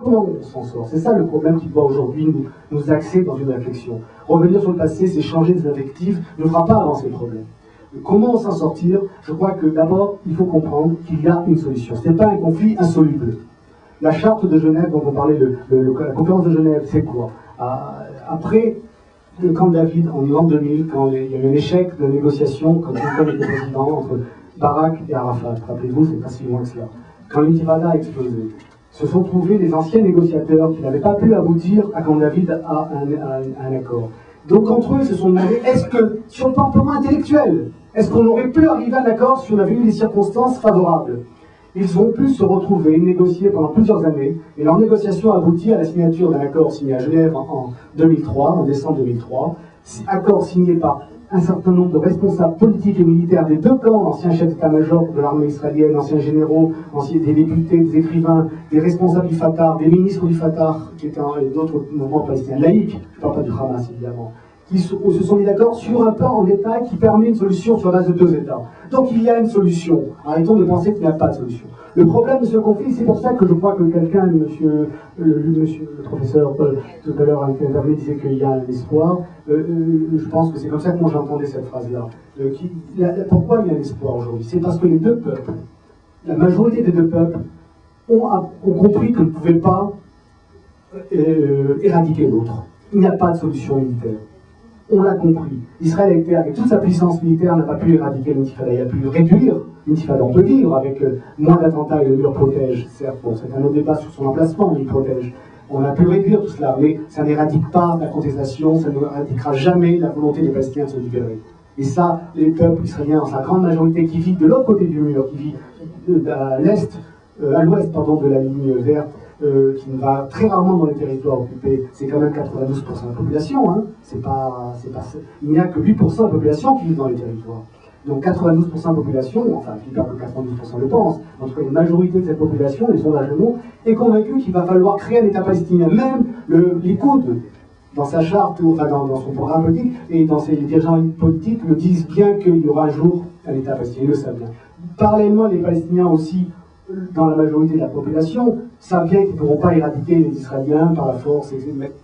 Comment on s'en sort? C'est ça le problème qui doit aujourd'hui nous axer dans une réflexion. Revenir sur le passé, c'est changer des invectives, ne fera pas avancer le problème. Comment s'en sortir? Je crois que d'abord, il faut comprendre qu'il y a une solution. Ce n'est pas un conflit insoluble. La charte de Genève, dont on parlait, la conférence de Genève, c'est quoi? Après le camp de David, en l'an 2000, quand il y a eu un échec de négociation, quand Clinton était président, entre Barak et Arafat, rappelez-vous, c'est pas si loin que cela. Quand l'intifada a explosé, se sont trouvés les anciens négociateurs qui n'avaient pas pu aboutir à Camp David à un accord. Donc entre eux, ils se sont demandé, est-ce que, sur le plan purement intellectuel, est-ce qu'on aurait pu arriver à un accord si on avait eu des circonstances favorables? Ils ont pu se retrouver, négocier pendant plusieurs années, et leur négociation a abouti à la signature d'un accord signé à Genève en 2003, en décembre 2003, accord signé par un certain nombre de responsables politiques et militaires des deux camps, anciens chefs d'état-major de l'armée israélienne, anciens généraux, des députés, des écrivains, des responsables du Fatah, des ministres du Fatah, et d'autres mouvements palestiniens laïcs, je ne parle pas du Hamas évidemment, qui se sont mis d'accord sur un plan en détail qui permet une solution sur la base de deux États. Donc il y a une solution. Arrêtons de penser qu'il n'y a pas de solution. Le problème de ce conflit, c'est pour ça que je crois que quelqu'un, le professeur tout à l'heure intervenu disait qu'il y a un espoir. Je pense que c'est comme ça que moi j'entendais cette phrase-là. Pourquoi il y a un espoir aujourd'hui? C'est parce que les deux peuples, la majorité des deux peuples, ont compris qu'ils ne pouvaient pas éradiquer l'autre. Il n'y a pas de solution militaire. On l'a compris. Israël, avec toute sa puissance militaire, n'a pas pu éradiquer l'intifada. Il a pu réduire l'intifada. On peut vivre avec moins d'attentats et le mur protège. Certes, bon, c'est un autre débat sur son emplacement, mais il protège. On a pu réduire tout cela, mais ça n'éradique pas la contestation, ça n'éradiquera jamais la volonté des Palestiniens de se libérer. Et ça, les peuples israéliens, dans sa grande majorité, qui vivent de l'autre côté du mur, qui vivent à l'ouest de la ligne verte, qui ne va très rarement dans les territoires occupés, c'est quand même 92% de la population, hein. Il n'y a que 8% de la population qui vit dans les territoires. Donc 92% de la population, enfin, je dis pas que 92% le pensent, en tout cas une majorité de cette population, les sondages le montrent, est convaincue qu'il va falloir créer un État palestinien. Même Likoud, dans sa charte, enfin dans son programme politique, et dans ses dirigeants politiques, le disent bien qu'il y aura un jour un État palestinien, ils le savent bien. Parallèlement, les Palestiniens aussi, dans la majorité de la population, savent bien qu'ils ne pourront pas éradiquer les Israéliens par la force,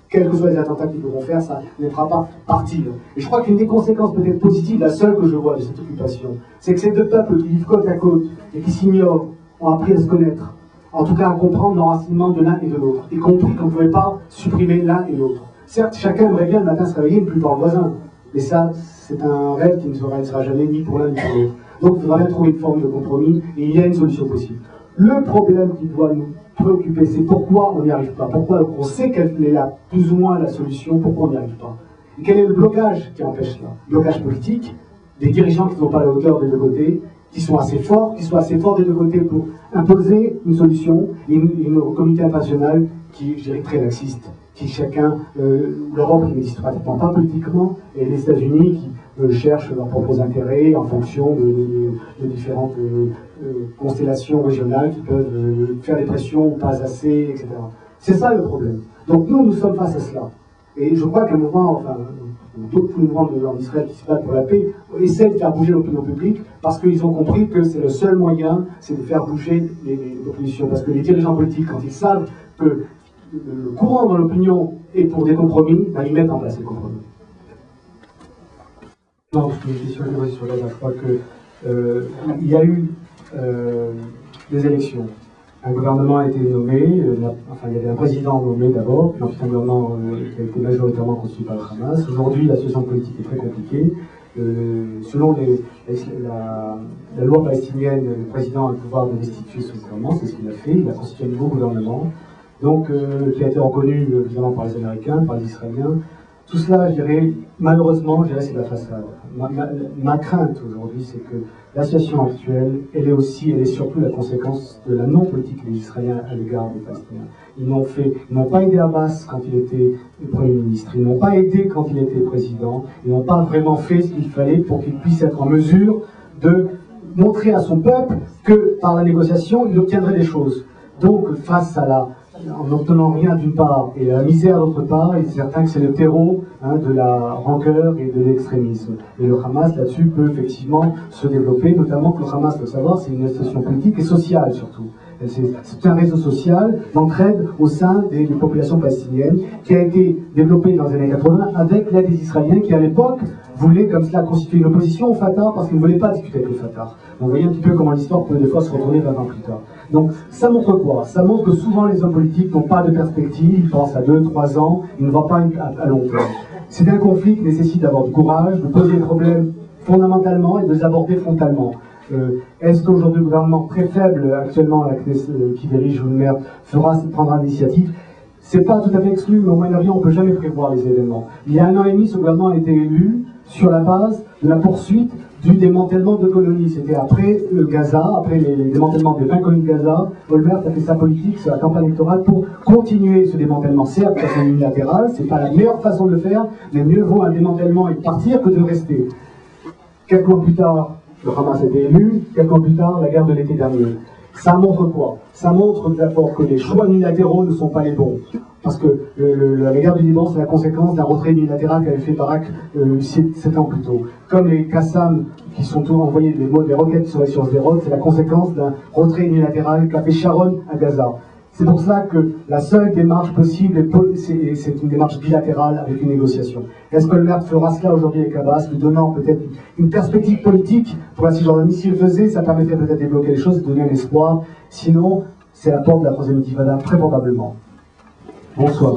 quels que soient les attentats qu'ils pourront faire, ça ne les fera pas partir. Et je crois qu'une des conséquences peut-être positives, la seule que je vois de cette occupation, c'est que ces deux peuples qui vivent côte à côte et qui s'ignorent ont appris à se connaître, en tout cas à comprendre l'enracinement de l'un et de l'autre, y compris qu'on ne pouvait pas supprimer l'un et l'autre. Certes, chacun aimerait bien le matin se réveiller et ne plus voir le voisin, mais ça, c'est un rêve qui ne se réalisera jamais ni pour l'un ni pour l'autre. Donc il faudra bien trouver une forme de compromis, et il y a une solution possible. Le problème qui doit nous préoccuper, c'est pourquoi on n'y arrive pas. Pourquoi on sait quelle est plus ou moins la solution, pourquoi on n'y arrive pas. Et quel est le blocage qui empêche cela? Le blocage politique, des dirigeants qui ne sont pas à la hauteur des deux côtés, qui sont assez forts des deux côtés pour imposer une solution, et une communauté internationale qui, je dirais, très laxiste, qui chacun, l'Europe qui n'existe pratiquement pas politiquement, et les États-Unis qui cherchent leurs propres intérêts en fonction de différentes constellations régionales qui peuvent faire des pressions ou pas assez, etc. C'est ça le problème. Donc nous sommes face à cela. Et je crois qu'un mouvement, enfin, d'autres mouvements en Israël qui se battent pour la paix, essaient de faire bouger l'opinion publique parce qu'ils ont compris que c'est le seul moyen, c'est de faire bouger l'opposition. Parce que les dirigeants politiques, quand ils savent que le courant dans l'opinion est pour des compromis, ben, ils mettent en place les compromis. Non, je crois qu'il y a eu des élections. Un gouvernement a été nommé, enfin il y avait un président nommé d'abord, puis ensuite un gouvernement qui a été majoritairement constitué par le Hamas. Aujourd'hui, la situation politique est très compliquée. Selon la loi palestinienne, le président a le pouvoir de destituer son gouvernement, c'est ce qu'il a fait. Il a constitué un nouveau gouvernement, donc qui a été reconnu évidemment par les Américains, par les Israéliens. Tout cela, je dirais, malheureusement, je dirais, c'est la façade. Ma crainte aujourd'hui, c'est que la situation actuelle, elle est surtout la conséquence de la non-politique des Israéliens à l'égard des Palestiniens. Ils n'ont pas aidé Abbas quand il était Premier ministre, ils n'ont pas aidé quand il était président, ils n'ont pas vraiment fait ce qu'il fallait pour qu'il puisse être en mesure de montrer à son peuple que par la négociation, il obtiendrait des choses. Donc, face à en n'obtenant rien d'une part et la misère d'autre part, il est certain que c'est le terreau de la rancœur et de l'extrémisme. Et le Hamas là-dessus peut effectivement se développer, notamment que le Hamas, il faut savoir, c'est une association politique et sociale surtout. C'est un réseau social d'entraide au sein des populations palestiniennes qui a été développé dans les années 80 avec l'aide des Israéliens qui, à l'époque, voulaient comme cela constituer une opposition au Fatah parce qu'ils ne voulaient pas discuter avec le Fatah. Donc vous voyez un petit peu comment l'histoire peut des fois se retourner 20 ans plus tard. Donc ça montre quoi? Ça montre que souvent les hommes politiques n'ont pas de perspective, ils pensent à 2-3 ans, ils ne voient pas à long terme. C'est un conflit qui nécessite d'avoir du courage, de poser les problèmes fondamentalement et de les aborder frontalement. Est-ce qu'aujourd'hui le gouvernement très faible actuellement qui dirige Olmert prendra l'initiative? C'est pas tout à fait exclu, mais au Moyen-Orient, on ne peut jamais prévoir les événements. Il y a 1 an et demi, ce gouvernement a été élu sur la base de la poursuite du démantèlement de colonies. C'était après Gaza, après les démantèlements des 20 colonies de Gaza. Olmert a fait sa politique sur la campagne électorale pour continuer ce démantèlement. Certes, de façon unilatérale, c'est pas la meilleure façon de le faire, mais mieux vaut un démantèlement et partir que de rester. Quelques mois plus tard, le Hamas a été élu, quelques mois plus tard, la guerre de l'été dernier. Ça montre quoi? Ça montre d'abord que les choix unilatéraux ne sont pas les bons. Parce que la guerre du Liban, c'est la conséquence d'un retrait unilatéral qu'avait fait Barak 7 ans plus tôt. Comme les Qassam qui sont envoyés des roquettes sur les sources des rocs, c'est la conséquence d'un retrait unilatéral qu'a fait Sharon à Gaza. C'est pour cela que la seule démarche possible, c'est une démarche bilatérale avec une négociation. Est-ce que Olmert fera cela aujourd'hui avec Abbas, lui donnant peut-être une perspective politique pour la Cisjordanie? S'il le faisait, ça permettrait peut-être de débloquer les choses, de donner un espoir. Sinon, c'est la porte de la troisième intifada, très probablement. Bonsoir.